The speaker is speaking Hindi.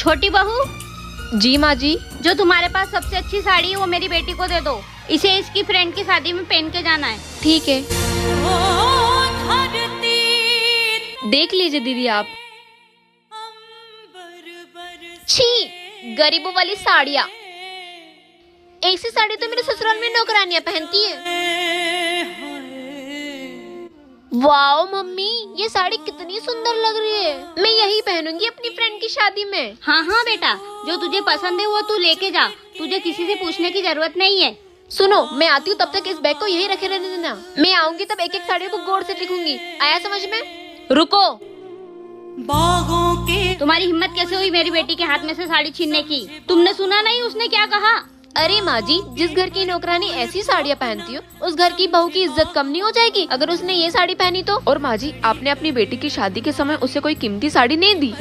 छोटी बहू, जी माँ जी। जो तुम्हारे पास सबसे अच्छी साड़ी है वो मेरी बेटी को दे दो। इसे इसकी फ्रेंड की शादी में पहन के जाना है। ठीक है, देख लीजिए दीदी आप। छी, गरीबों वाली साड़ियाँ। ऐसी साड़ी तो मेरे ससुराल में नौकरानियाँ पहनती है। वाओ मम्मी, ये साड़ी कितनी सुंदर लग रही है। मैं यही पहनूंगी अपनी फ्रेंड की शादी में। हाँ हाँ बेटा, जो तुझे पसंद है वो तू लेके जा। तुझे किसी से पूछने की जरूरत नहीं है। सुनो, मैं आती हूँ तब तक इस बैग को यहीं रखे रहने देना। मैं आऊंगी तब एक एक साड़ी को गौर से लिखूंगी। आया समझ में? रुको। तुम्हारी हिम्मत कैसे हुई मेरी बेटी के हाथ में से साड़ी छीनने की? तुमने सुना नहीं उसने क्या कहा? अरे माँ जी, जिस घर की नौकरानी ऐसी साड़ियाँ पहनती हो उस घर की बहू की इज्जत कम नहीं हो जाएगी अगर उसने ये साड़ी पहनी तो? और माँ जी, आपने अपनी बेटी की शादी के समय उसे कोई कीमती साड़ी नहीं दी?